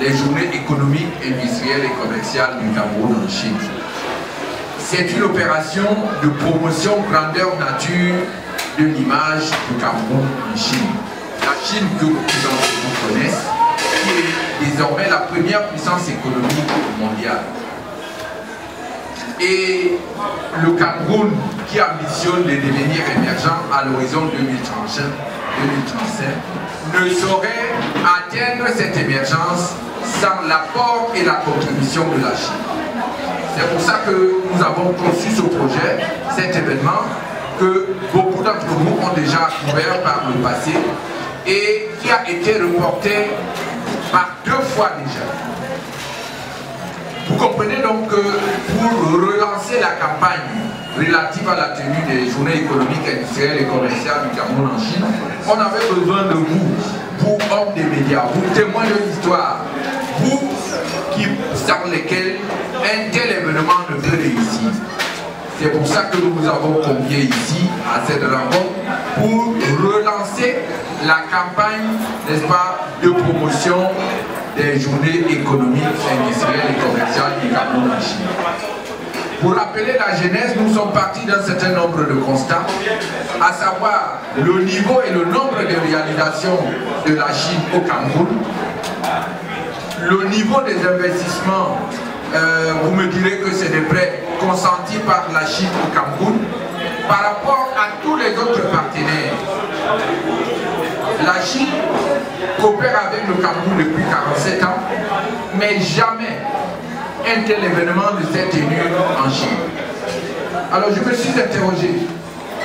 les journées économiques, industrielles et commerciales du Cameroun en Chine. C'est une opération de promotion grandeur nature de l'image du Cameroun en Chine. La Chine que beaucoup d'entre vous connaissent, qui est désormais la première puissance économique mondiale. Et le Cameroun qui ambitionne de devenir émergent à l'horizon 2035 ne saurait atteindre cette émergence sans l'apport et la contribution de la Chine. C'est pour ça que nous avons conçu ce projet, cet événement, que beaucoup d'entre vous ont déjà couvert par le passé et qui a été reporté par 2 fois déjà. Vous comprenez donc que pour relancer la campagne relative à la tenue des journées économiques, industrielles et commerciales du Cameroun en Chine, on avait besoin de vous, hommes des médias, vous témoins de l'histoire, vous sans lesquels un tel événement ne peut réussir. C'est pour ça que nous vous avons conviés ici à cette rencontre pour relancer la campagne, n'est-ce pas, de promotion des journées économiques, industrielles et commerciales du Cameroun en Chine. Pour rappeler la genèse, nous sommes partis d'un certain nombre de constats, à savoir le niveau et le nombre de réalisations de la Chine au Cameroun, le niveau des investissements, vous me direz que c'est des prêts consentis par la Chine au Cameroun, par rapport à tous les autres partenaires. La Chine coopère avec le Cameroun depuis 47 ans, mais jamais un tel événement ne s'est tenu en Chine. Alors je me suis interrogé,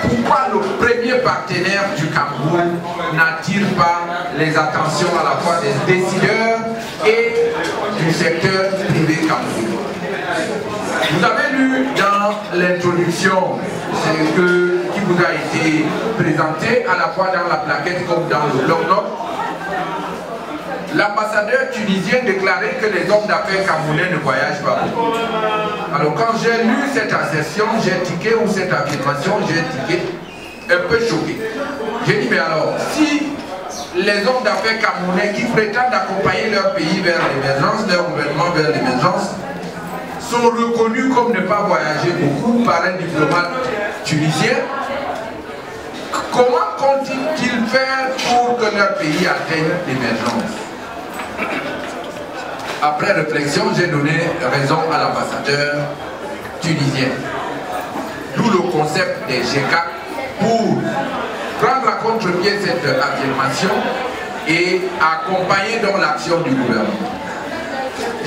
pourquoi le premier partenaire du Cameroun n'attire pas les attentions à la fois des décideurs et du secteur privé camerounais? Vous avez lu dans l'introduction qui vous a été présenté, à la fois dans la plaquette comme dans le bloc-notes, l'ambassadeur tunisien déclarait que les hommes d'affaires camerounais ne voyagent pas beaucoup. Alors quand j'ai lu cette assertion, j'ai tiqué, ou cette affirmation, j'ai tiqué, un peu choqué. J'ai dit, mais alors, si les hommes d'affaires camerounais qui prétendent accompagner leur pays vers l'émergence, leur gouvernement vers l'émergence, sont reconnus comme ne pas voyager beaucoup par un diplomate tunisien, comment comptent-ils faire pour que leur pays atteigne l'émergence? Après réflexion, j'ai donné raison à l'ambassadeur tunisien. D'où le concept des GECA pour prendre à contre-pied cette affirmation et accompagner donc l'action du gouvernement.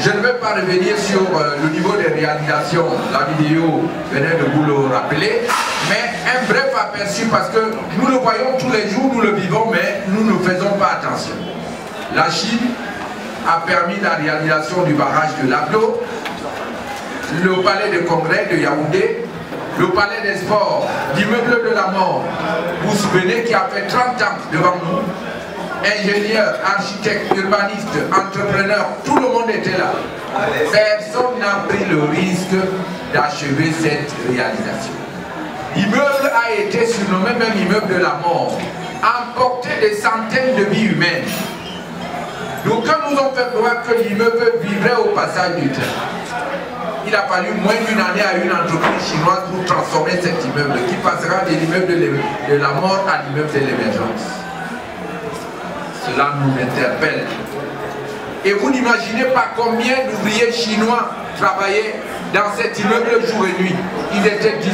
Je ne vais pas revenir sur le niveau des réalisations, la vidéo venait de vous le rappeler, mais un bref aperçu parce que nous le voyons tous les jours, nous le vivons, mais nous ne faisons pas attention. La Chine a permis la réalisation du barrage de Labdo, le palais de congrès de Yaoundé, le palais des sports, l'immeuble de la mort, vous vous souvenez, qui a fait 30 ans devant nous. Ingénieurs, architectes, urbanistes, entrepreneurs, tout le monde était là. Personne n'a pris le risque d'achever cette réalisation. L'immeuble a été surnommé même immeuble de la mort, emporté des centaines de vies humaines. D'aucuns nous ont fait croire que l'immeuble vivrait au passage du train. Il a fallu moins d'1 année à une entreprise chinoise pour transformer cet immeuble qui passera de l'immeuble de la mort à l'immeuble de l'émergence. Cela nous interpelle. Et vous n'imaginez pas combien d'ouvriers chinois travaillaient dans cet immeuble jour et nuit. Ils étaient 18.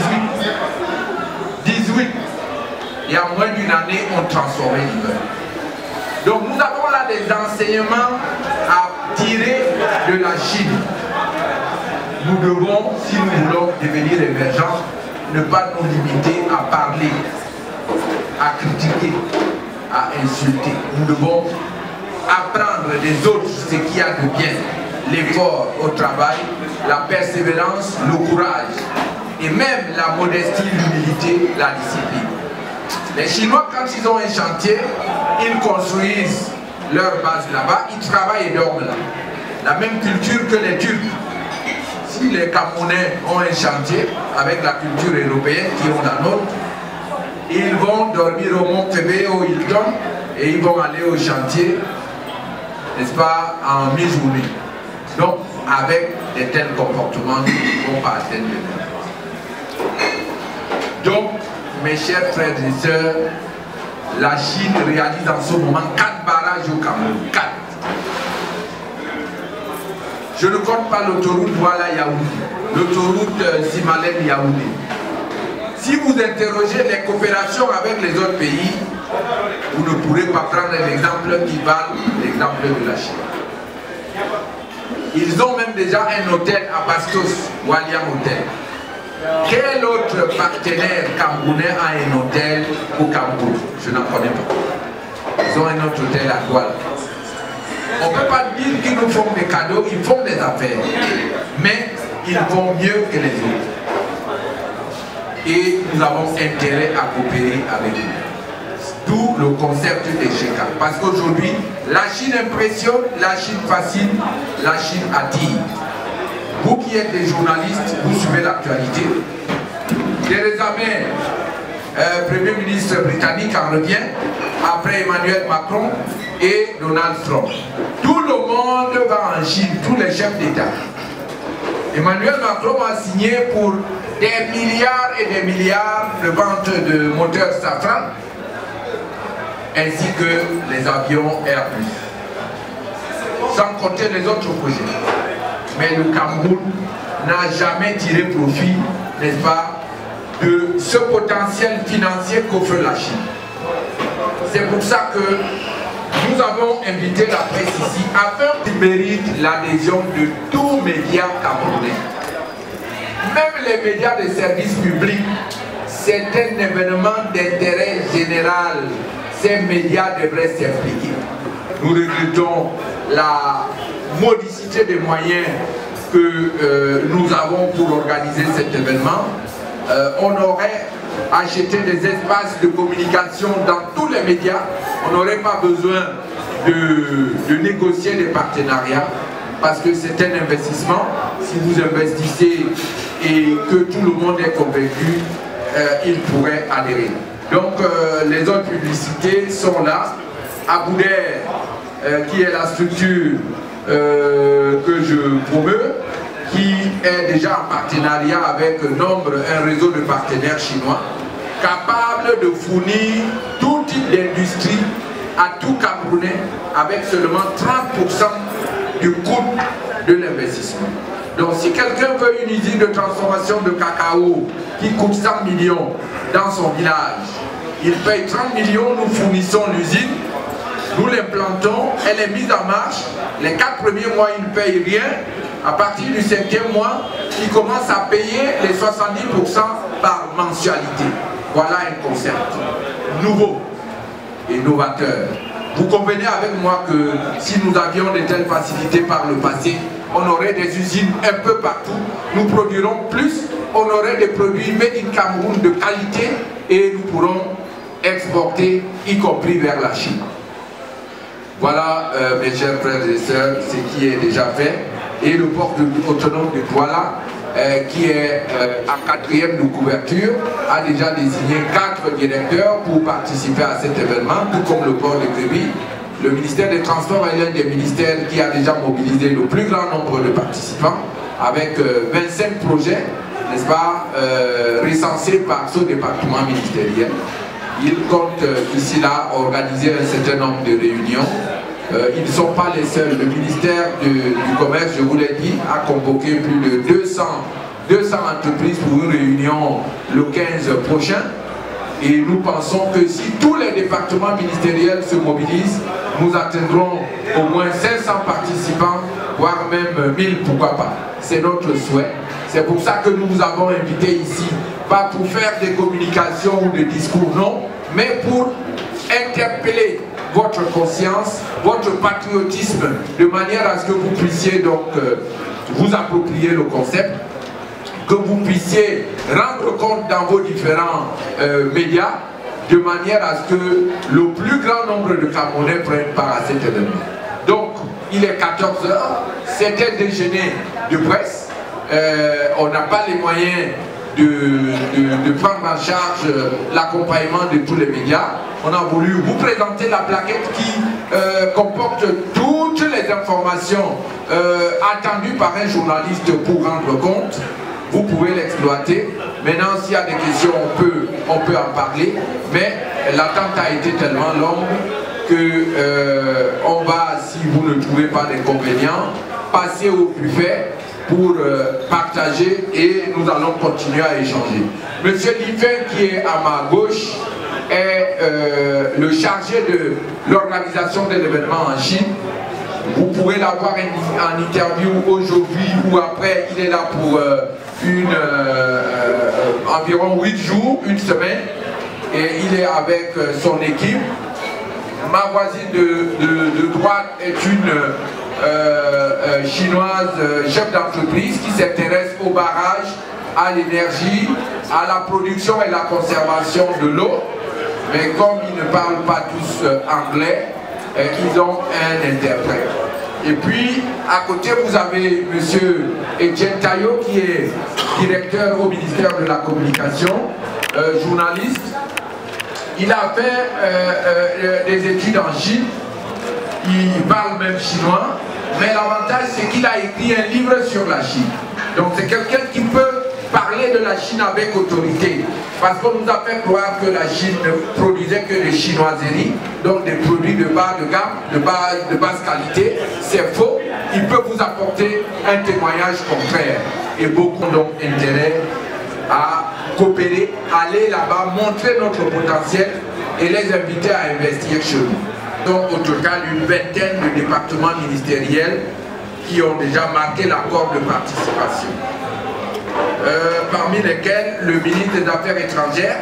18. Et en moins d'1 année, on transformait l'immeuble. Donc nous avons là des enseignements à tirer de la Chine. Nous devons, si nous voulons devenir émergents, ne pas nous limiter à parler, à critiquer, à insulter. Nous devons apprendre des autres ce qu'il y a de bien, l'effort au travail, la persévérance, le courage et même la modestie, l'humilité, la discipline. Les Chinois, quand ils ont un chantier, ils construisent leur base là-bas, ils travaillent et dorment là. La même culture que les Turcs. Si les Camerounais ont un chantier avec la culture européenne qui ont la nôtre, ils vont dormir au Mont Kébé, au Hilton, et ils vont aller au chantier n'est-ce pas, en mi-journée. Donc, avec de tels comportements, nous ne pouvons pas atteindre le but. Donc, mes chers frères et sœurs, la Chine réalise en ce moment 4 barrages au Cameroun. 4. Je ne compte pas l'autoroute Douala-Yaoundé, l'autoroute Simalène-Yaoundé. Si vous interrogez les coopérations avec les autres pays, vous ne pourrez pas prendre un exemple qui vale l'exemple de la Chine. Ils ont même déjà un hôtel à Bastos, Waliam Hotel. Quel autre partenaire camerounais a un hôtel au Cameroun? Je n'en connais pas. Ils ont un autre hôtel à Douala. On ne peut pas dire qu'ils nous font des cadeaux, ils font des affaires. Mais ils vont mieux que les autres. Et nous avons intérêt à coopérer avec eux. D'où le concept des GECA. Parce qu'aujourd'hui, la Chine impressionne, la Chine fascine, la Chine attire. Vous qui êtes des journalistes, vous suivez l'actualité. Theresa May, Premier ministre britannique, en revient, après Emmanuel Macron et Donald Trump. Tout le monde va en Chine, tous les chefs d'État. Emmanuel Macron a signé pour des milliards et des milliards de ventes de moteurs Safran, ainsi que les avions Airbus. Sans compter les autres projets. Mais le Cameroun n'a jamais tiré profit, n'est-ce pas, de ce potentiel financier qu'offre la Chine. C'est pour ça que nous avons invité la presse ici afin qu'il mérite l'adhésion de tous les médias camerounais. Même les médias de service public, c'est un événement d'intérêt général. Ces médias devraient s'impliquer. Nous regrettons la modicité des moyens que nous avons pour organiser cet événement. On aurait acheté des espaces de communication dans tous les médias. On n'aurait pas besoin de négocier des partenariats parce que c'est un investissement. Si vous investissez et que tout le monde est convaincu, il pourrait adhérer. Donc les autres publicités sont là. Abouder, qui est la structure que je promeux, qui est déjà en partenariat avec un réseau de partenaires chinois, capable de fournir tout type d'industrie à tout Camerounais avec seulement 30% du coût de l'investissement. Donc si quelqu'un veut une usine de transformation de cacao qui coûte 100 millions dans son village, il paye 30 millions, nous fournissons l'usine, nous l'implantons, elle est mise en marche, les 4 premiers mois il ne paye rien, à partir du 5e mois, il commence à payer les 70% par mensualité. Voilà un concept nouveau et novateur. Vous convenez avec moi que si nous avions de telles facilités par le passé, on aurait des usines un peu partout, nous produirons plus, on aurait des produits made in Cameroun de qualité et nous pourrons exporter, y compris vers la Chine. Voilà, mes chers frères et sœurs, ce qui est déjà fait. Et le port autonome de Douala, qui est en 4e de couverture, a déjà désigné 4 directeurs pour participer à cet événement, tout comme le port de Créby. Le ministère des Transports est l'un des ministères qui a déjà mobilisé le plus grand nombre de participants, avec 25 projets, n'est-ce pas, recensés par ce département ministériel. Il compte ici là organiser un certain nombre de réunions. Ils ne sont pas les seuls. Le ministère du Commerce, je vous l'ai dit, a convoqué plus de 200 entreprises pour une réunion le 15 prochain. Et nous pensons que si tous les départements ministériels se mobilisent, nous atteindrons au moins 500 participants, voire même 1000, pourquoi pas. C'est notre souhait. C'est pour ça que nous vous avons invités ici, pas pour faire des communications ou des discours, non, mais pour interpeller votre conscience, votre patriotisme, de manière à ce que vous puissiez donc vous approprier le concept, que vous puissiez rendre compte dans vos différents médias, de manière à ce que le plus grand nombre de Camerounais prennent part à cet événement. Donc, il est 14 h, c'est un déjeuner de presse, on n'a pas les moyens de prendre en charge l'accompagnement de tous les médias. On a voulu vous présenter la plaquette qui comporte toutes les informations attendues par un journaliste pour rendre compte. Vous pouvez l'exploiter. Maintenant, s'il y a des questions, on peut en parler. Mais l'attente a été tellement longue que on va, si vous ne trouvez pas d'inconvénients, passer au buffet pour partager et nous allons continuer à échanger. Monsieur Lifen, qui est à ma gauche, est le chargé de l'organisation de l'événement en Chine. Vous pourrez l'avoir en interview aujourd'hui ou après. Il est là pour environ 8 jours, une semaine. Et il est avec son équipe. Ma voisine de droite est une chinoise chef d'entreprise qui s'intéresse au barrage, à l'énergie, à la production et la conservation de l'eau. Mais comme ils ne parlent pas tous anglais, ils ont un interprète. Et puis, à côté, vous avez M. Etienne Taillot, qui est directeur au ministère de la Communication, journaliste. Il a fait des études en Chine, il parle même chinois, mais l'avantage c'est qu'il a écrit un livre sur la Chine. Donc c'est quelqu'un qui peut parler de la Chine avec autorité, parce qu'on nous a fait croire que la Chine ne produisait que des chinoiseries, donc des produits de bas de gamme, de basse qualité. C'est faux. Il peut vous apporter un témoignage contraire. Et beaucoup ont donc intérêt à coopérer, aller là-bas, montrer notre potentiel et les inviter à investir chez nous. Donc au total, une vingtaine de départements ministériels qui ont déjà marqué l'accord de participation. Parmi lesquels le ministre des Affaires étrangères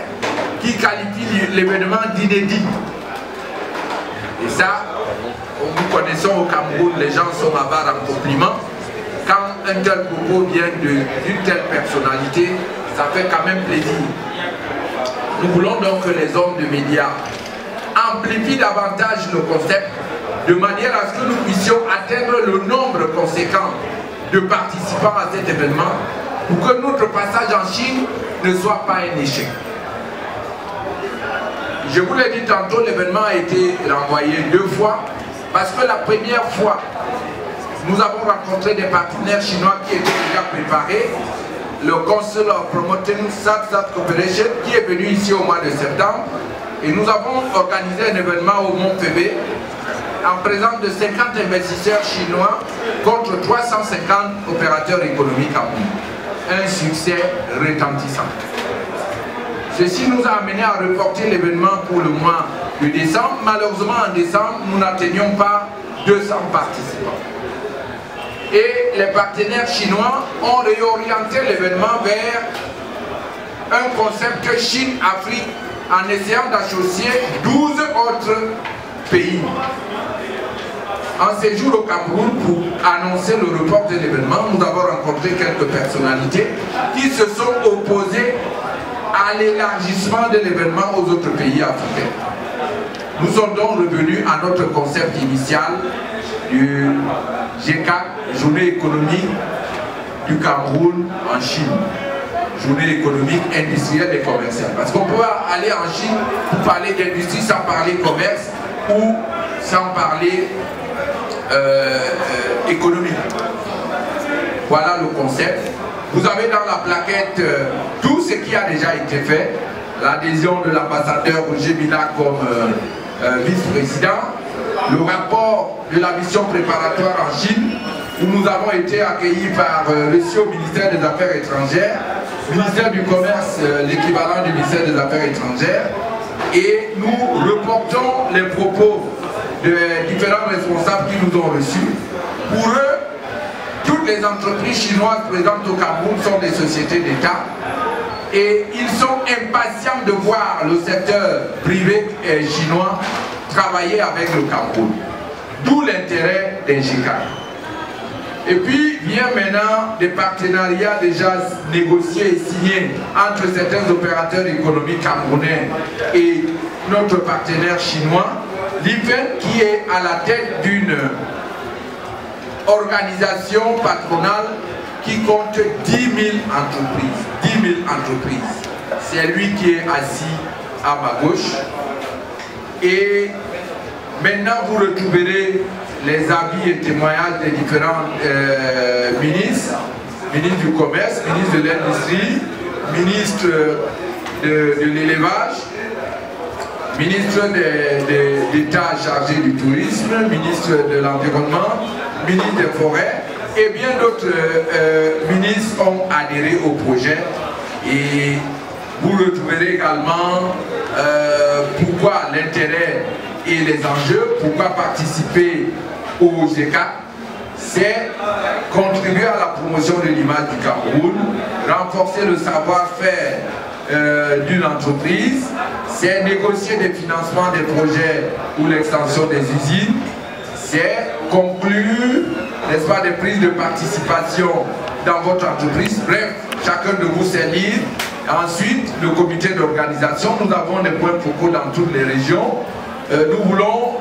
qui qualifie l'événement d'inédit. Et ça, nous connaissons au Cameroun, les gens sont avares en compliments. Quand un tel propos vient d'une telle personnalité, ça fait quand même plaisir. Nous voulons donc que les hommes de médias amplifient davantage le concept de manière à ce que nous puissions atteindre le nombre conséquent de participants à cet événement pour que notre passage en Chine ne soit pas un échec. Je vous l'ai dit tantôt, l'événement a été renvoyé 2 fois parce que la première fois, nous avons rencontré des partenaires chinois qui étaient déjà préparés. Le Council of Promoting South-South Cooperation qui est venu ici au mois de septembre. Et nous avons organisé un événement au Mont Fébé en présence de 50 investisseurs chinois contre 350 opérateurs économiques à bout. Un succès retentissant. Ceci nous a amené à reporter l'événement pour le mois de décembre. Malheureusement, en décembre, nous n'atteignions pas 200 participants. Et les partenaires chinois ont réorienté l'événement vers un concept Chine-Afrique en essayant d'associer 12 autres pays. En séjour au Cameroun pour annoncer le report de l'événement, nous avons rencontré quelques personnalités qui se sont opposées à l'élargissement de l'événement aux autres pays africains. Nous sommes donc revenus à notre concept initial du G4, journée économique du Cameroun en Chine. Journée économique, industrielle et commerciale. Parce qu'on peut aller en Chine pour parler d'industrie sans parler commerce ou sans parler économique. Voilà le concept. Vous avez dans la plaquette tout ce qui a déjà été fait. L'adhésion de l'ambassadeur Roger Mila comme vice-président. Le rapport de la mission préparatoire en Chine, où nous avons été accueillis par reçus au ministère des Affaires étrangères, ministère du Commerce, l'équivalent du ministère des Affaires étrangères, et nous reportons les propos des différents responsables qui nous ont reçus. Pour eux, toutes les entreprises chinoises présentes au Cameroun sont des sociétés d'État et ils sont impatients de voir le secteur privé chinois travailler avec le Cameroun. D'où l'intérêt des G4. Et puis vient maintenant des partenariats déjà négociés et signés entre certains opérateurs économiques camerounais et notre partenaire chinois, l'IFEN, qui est à la tête d'une organisation patronale qui compte 10 000 entreprises. 10 000 entreprises. C'est lui qui est assis à ma gauche. Et maintenant vous retrouverez les avis et témoignages des différents ministres, ministre du Commerce, ministre de l'Industrie, ministre de l'Élevage, ministre d'État chargé du tourisme, ministre de l'Environnement, ministre des Forêts et bien d'autres ministres ont adhéré au projet. Et vous retrouverez également pourquoi l'intérêt et les enjeux, pourquoi participer au GECA. C'est contribuer à la promotion de l'image du Cameroun, renforcer le savoir-faire d'une entreprise, c'est négocier des financements des projets ou l'extension des usines, c'est conclure, n'est-ce pas, des prises de participation dans votre entreprise. Bref, chacun de vous sait lire. Ensuite, le comité d'organisation, nous avons des points focaux dans toutes les régions. Nous voulons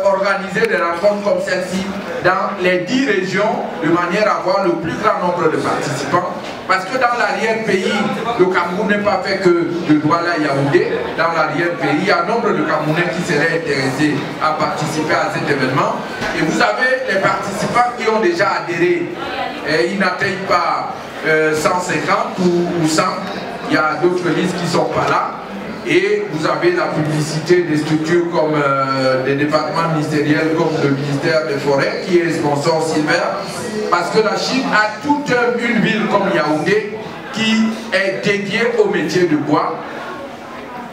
organiser des rencontres comme celle-ci dans les 10 régions de manière à avoir le plus grand nombre de participants. Parce que dans l'arrière-pays, le Cameroun n'est pas fait que de Douala et Yaoundé. Dans l'arrière-pays, il y a un nombre de Camerounais qui seraient intéressés à participer à cet événement. Et vous savez, les participants qui ont déjà adhéré, ils n'atteignent pas 150 ou 100. Il y a d'autres listes qui ne sont pas là. Et vous avez la publicité des structures comme des départements ministériels comme le ministère des Forêts qui est sponsor Silver, parce que la Chine a toute une ville comme Yaoundé qui est dédiée au métier de bois,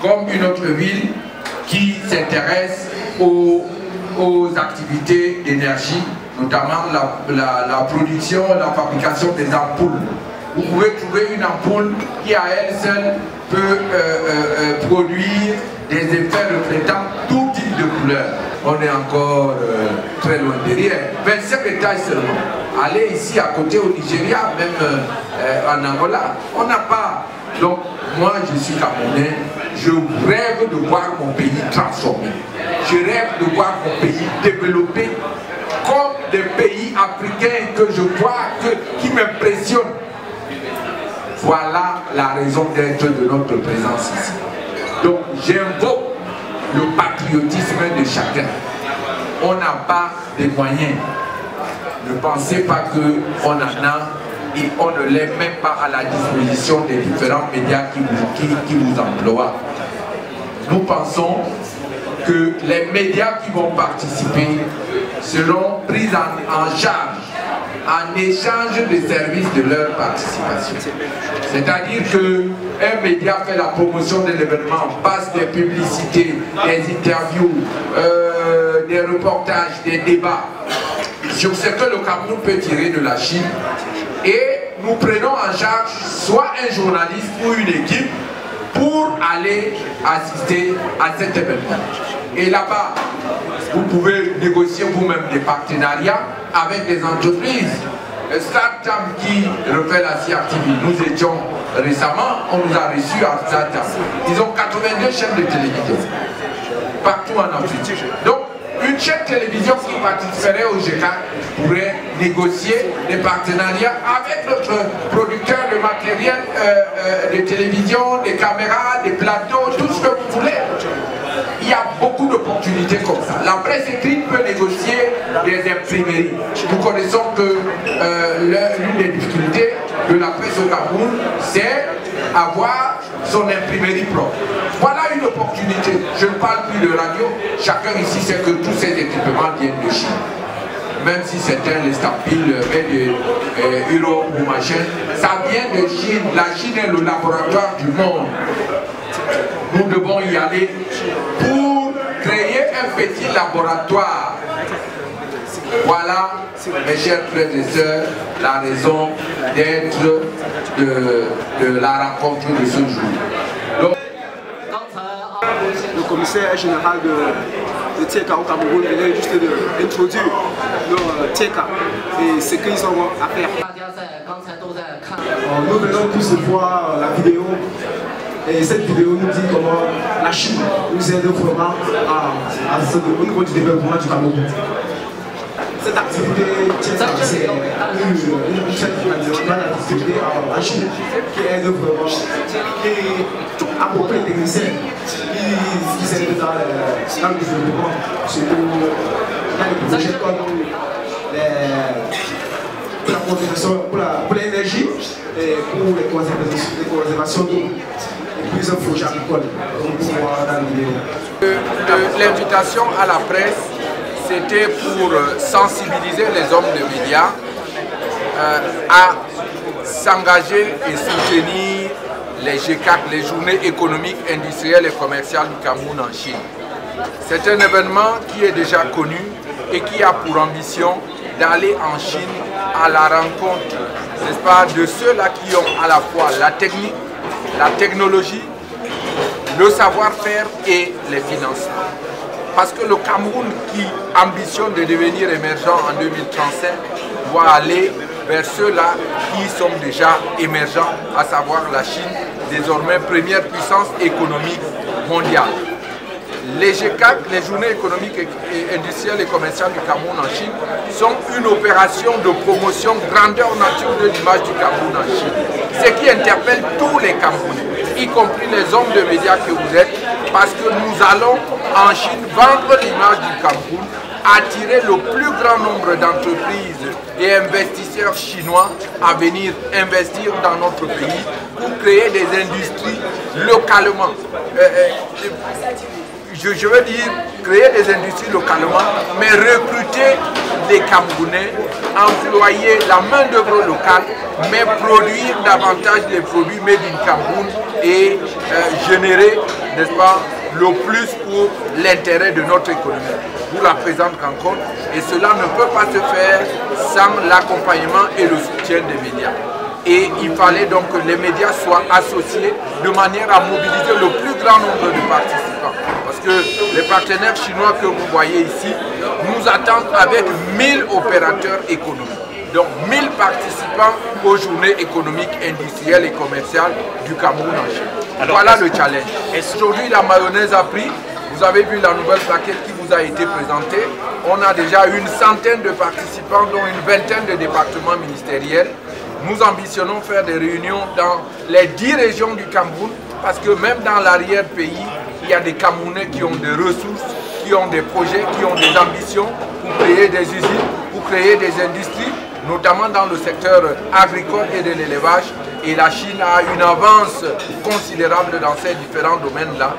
comme une autre ville qui s'intéresse aux activités d'énergie, notamment la production et la fabrication des ampoules. Vous pouvez trouver une ampoule qui à elle seule peut produire des effets reflétant tout type de couleur. On est encore très loin derrière. 25 étages seulement. Allez ici à côté au Nigeria, même en Angola, on n'a pas. Donc moi je suis Camerounais, je rêve de voir mon pays transformé. Je rêve de voir mon pays développé comme des pays africains que je vois, qui m'impressionnent. Voilà la raison d'être de notre présence ici. Donc j'invoque le patriotisme de chacun. On n'a pas de moyens. Ne pensez pas qu'on en a et on ne les met pas à la disposition des différents médias qui vous emploient. Nous pensons que les médias qui vont participer seront pris en charge en échange des services de leur participation. C'est-à-dire qu'un média fait la promotion de l'événement, passe des publicités, des interviews, des reportages, des débats sur ce que le Cameroun peut tirer de la Chine, et nous prenons en charge soit un journaliste ou une équipe pour aller assister à cet événement. Et là-bas, vous pouvez négocier vous-même des partenariats avec des entreprises. Startup qui refait la CRTV, nous étions récemment, on nous a reçus à Startup. Ils ont 82 chaînes de télévision partout en Afrique. Donc, une chaîne de télévision qui participerait au GECA pourrait négocier des partenariats avec notre producteur de matériel de télévision, des caméras, des plateaux, tout ce que vous voulez. Il y a beaucoup d'opportunités comme ça. La presse écrite peut négocier des imprimeries. Nous connaissons que l'une des difficultés de la presse au Cameroun, c'est avoir son imprimerie propre. Voilà une opportunité. Je ne parle plus de radio. Chacun ici sait que tous ces équipements viennent de Chine. Même si certains les stampillent, de Euro ou machin, ça vient de Chine. La Chine est le laboratoire du monde. Nous devons y aller pour créer un petit laboratoire. Voilà, mes chers frères et sœurs, la raison d'être de la rencontre de ce jour. Donc, le commissaire général de TIECA au Cameroun vient juste d'introduire le TIECA et ce qu'ils ont à faire. Nous venons tous voir la vidéo. Et cette vidéo nous dit comment la Chine nous aide vraiment au niveau du développement du Cameroun. Cette activité, c'est une activité en Chine qui aide vraiment, qui a beaucoup de techniciens qui s'aident dans le développement, surtout des projets comme pour l'énergie et pour les conservations d'eau et plusieurs projets agricoles qu'on peut voir dans la vidéo. L'invitation à la presse, c'était pour sensibiliser les hommes de médias à s'engager et soutenir les GECAC, les journées économiques, industrielles et commerciales du Cameroun en Chine. C'est un événement qui est déjà connu et qui a pour ambition d'aller en Chine à la rencontre, n'est-ce pas, de ceux-là qui ont à la fois la technique, la technologie, le savoir-faire et les financements. Parce que le Cameroun qui ambitionne de devenir émergent en 2035 doit aller vers ceux-là qui sont déjà émergents, à savoir la Chine, désormais première puissance économique mondiale. Les GECAC, les journées économiques et industrielles et commerciales du Cameroun en Chine, sont une opération de promotion grandeur nature de l'image du Cameroun en Chine. Ce qui interpelle tous les Camerounais, y compris les hommes de médias que vous êtes, parce que nous allons en Chine vendre l'image du Cameroun, attirer le plus grand nombre d'entreprises et investisseurs chinois à venir investir dans notre pays pour créer des industries localement. Je veux dire créer des industries localement, mais recruter des Camerounais, employer la main-d'œuvre locale, mais produire davantage les produits made in Cameroun et générer, n'est-ce pas, le plus pour l'intérêt de notre économie. Pour la présente rencontre, et cela ne peut pas se faire sans l'accompagnement et le soutien des médias. Et il fallait donc que les médias soient associés de manière à mobiliser le plus grand nombre de participants. Parce que les partenaires chinois que vous voyez ici nous attendent avec 1000 opérateurs économiques. Donc 1000 participants aux journées économiques, industrielles et commerciales du Cameroun en Chine. Alors, voilà le challenge. Aujourd'hui, la mayonnaise a pris. Vous avez vu la nouvelle plaquette qui vous a été présentée. On a déjà une centaine de participants, dont une vingtaine de départements ministériels. Nous ambitionnons faire des réunions dans les 10 régions du Cameroun, parce que même dans l'arrière-pays, il y a des Camerounais qui ont des ressources, qui ont des projets, qui ont des ambitions pour créer des usines, pour créer des industries, notamment dans le secteur agricole et de l'élevage. Et la Chine a une avance considérable dans ces différents domaines-là.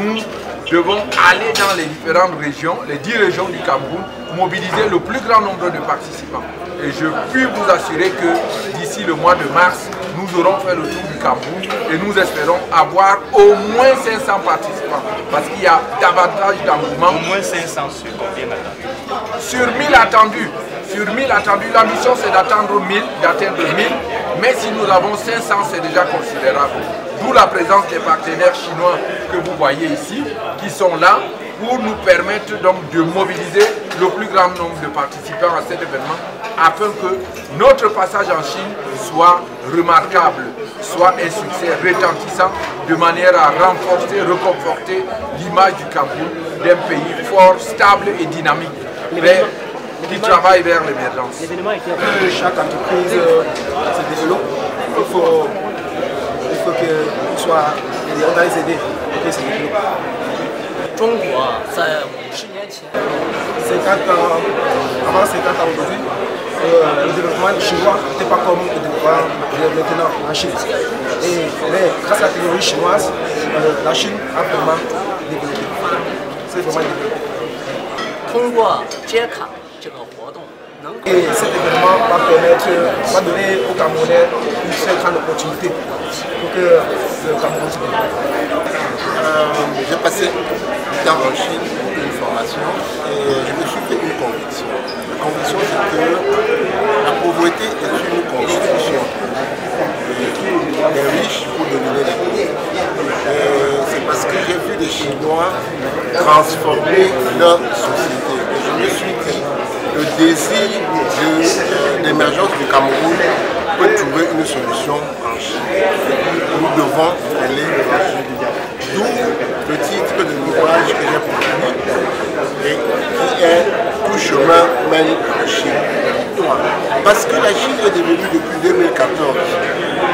Nous devons aller dans les différentes régions, les 10 régions du Cameroun, mobiliser le plus grand nombre de participants. Et je puis vous assurer que d'ici le mois de mars, nous aurons fait le tour du Cameroun et nous espérons avoir au moins 500 participants. Parce qu'il y a davantage d'engouement. Au moins 500 sur combien attendus? Sur 1000 attendus. Sur 1000 attendus, l'ambition c'est d'atteindre 1000, mais si nous avons 500, c'est déjà considérable. D'où la présence des partenaires chinois que vous voyez ici, qui sont là pour nous permettre donc de mobiliser le plus grand nombre de participants à cet événement, afin que notre passage en Chine soit remarquable, soit un succès retentissant, de manière à renforcer, reconforter l'image du Cameroun d'un pays fort, stable et dynamique, qui travaille vers l'émergence. Chaque entreprise se développe. Il faut qu'il soit, on doit les aider pour qu'ils se développent. 中国在50年前 avant 50 ans aujourd'hui, le développement chinois n'était pas comme le développement maintenant en Chine. Mais grâce à la technologie chinoise, la Chine a vraiment développé. C'est vraiment développé. 通过GECAC这个活动， Et cet événement va donner aux Camerounais une très grande opportunité pour que le Cameroun se développe. J'ai passé du temps en Chine pour une formation et je me suis fait une conviction. La conviction, c'est que la pauvreté est une constitution des riches pour dominer les pauvres. C'est parce que j'ai vu des Chinois transformer leur société. Et je me suis dit, le désir d'émergence du Cameroun peut trouver une solution en Chine. Nous devons aller en Chine. D'où le titre de l'ouvrage que j'ai produit et qui est Tout chemin mène en Chine. Parce que la Chine est devenue depuis 2014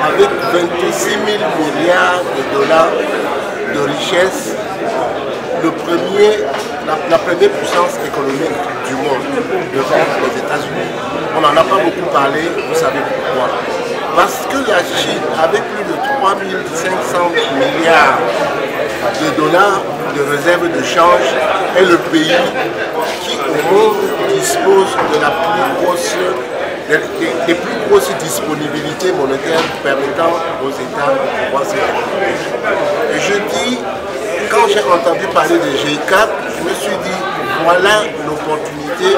avec 26 000 milliards de dollars de richesse le premier la première puissance économique du monde devant les États-Unis. On n'en a pas beaucoup parlé, vous savez pourquoi. Parce que la Chine, avec plus de 3500 milliards de dollars de réserves de change, est le pays qui au monde dispose de la plus grosse, des plus grosses disponibilités monétaires permettant aux États de pouvoir se développer. Et je dis, quand j'ai entendu parler de G4, je me suis dit, voilà l'opportunité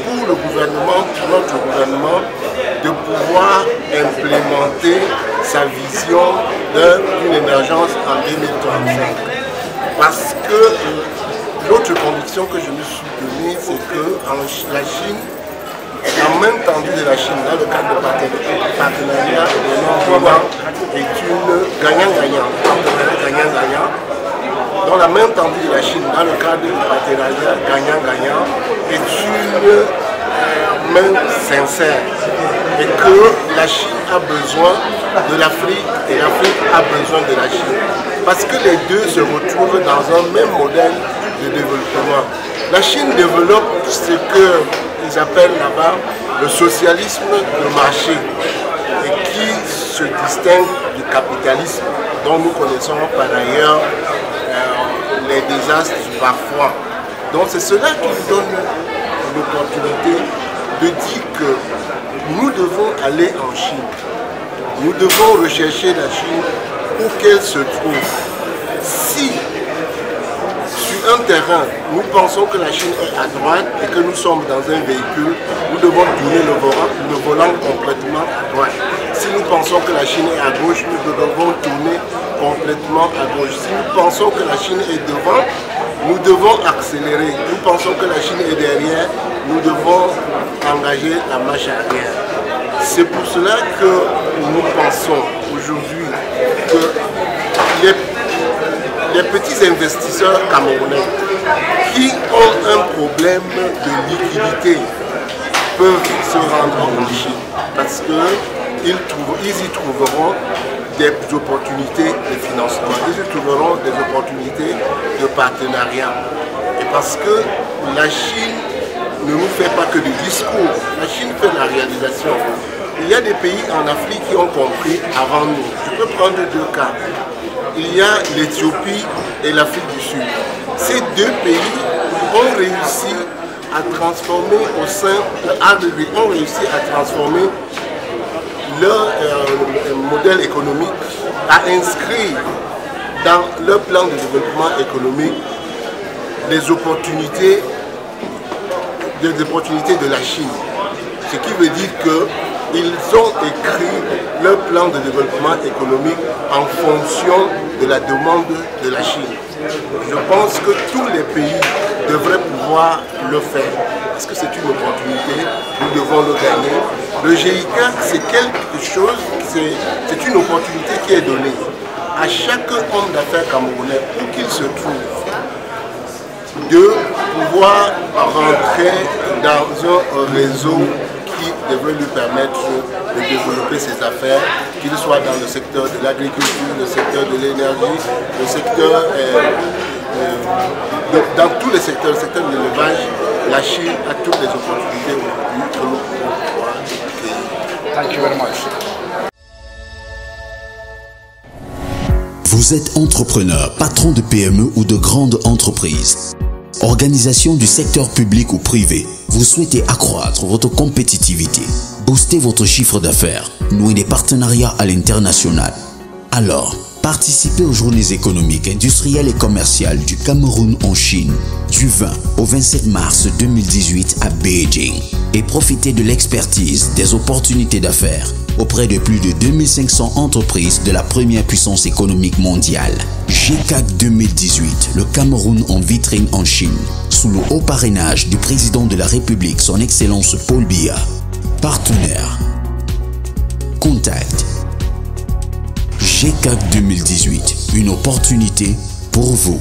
pour le gouvernement, pour notre gouvernement, de pouvoir implémenter sa vision d'une émergence en 2035. Parce que l'autre conviction que je me suis donnée, c'est que la Chine, la main tendue de la Chine dans le cadre de partenariat de non-violent est une gagnant-gagnant, partenariat gagnant-gagnant. Dans la main tendue de la Chine dans le cadre du partenariat gagnant-gagnant est une main sincère et que la Chine a besoin de l'Afrique et l'Afrique a besoin de la Chine. Parce que les deux se retrouvent dans un même modèle de développement. La Chine développe ce qu'ils appellent là-bas le socialisme de marché et qui se distingue du capitalisme dont nous connaissons par ailleurs les désastres parfois. Donc c'est cela qui nous donne l'opportunité de dire que nous devons aller en Chine. Nous devons rechercher la Chine où qu'elle se trouve. Si sur un terrain, nous pensons que la Chine est à droite et que nous sommes dans un véhicule, nous devons tourner le volant complètement à droite. Si nous pensons que la Chine est à gauche, nous devons tourner complètement à gauche. Si nous pensons que la Chine est devant, nous devons accélérer. Nous pensons que la Chine est derrière, nous devons engager la marche arrière. C'est pour cela que nous pensons aujourd'hui que les petits investisseurs camerounais qui ont un problème de liquidité peuvent se rendre en Chine parce qu'ils y trouveront des opportunités de financement, ils y trouveront des opportunités de partenariat. Et parce que la Chine ne nous fait pas que des discours, la Chine fait la réalisation. Il y a des pays en Afrique qui ont compris avant nous. Je peux prendre deux cas. Il y a l'Éthiopie et l'Afrique du Sud. Ces deux pays ont réussi à transformer leur modèle économique, à inscrire dans leur plan de développement économique les opportunités de la Chine. Ce qui veut dire qu'ils ont écrit leur plan de développement économique en fonction de la demande de la Chine. Je pense que tous les pays devraient pouvoir le faire parce que c'est une opportunité, nous devons le gagner. Le GICA, c'est quelque chose, c'est une opportunité qui est donnée à chaque homme d'affaires camerounais, où qu'il se trouve, de pouvoir rentrer dans un réseau qui devrait lui permettre de développer ses affaires, qu'il soit dans le secteur de l'agriculture, le secteur de l'énergie, le secteur, dans tous les secteurs, le secteur de l'élevage. La Chine a toutes les opportunités aujourd'hui que nous pouvons pouvoir accueillir. Thank you very much. Vous êtes entrepreneur, patron de PME ou de grandes entreprises. Organisation du secteur public ou privé, vous souhaitez accroître votre compétitivité, booster votre chiffre d'affaires, nouer des partenariats à l'international. Alors, participez aux journées économiques, industrielles et commerciales du Cameroun en Chine du 20 au 27 mars 2018 à Beijing et profitez de l'expertise des opportunités d'affaires auprès de plus de 2500 entreprises de la première puissance économique mondiale. GCAC 2018, le Cameroun en vitrine en Chine, sous le haut parrainage du président de la République, son Excellence Paul Biya. Partenaire. Contact. GCAC 2018, une opportunité pour vous.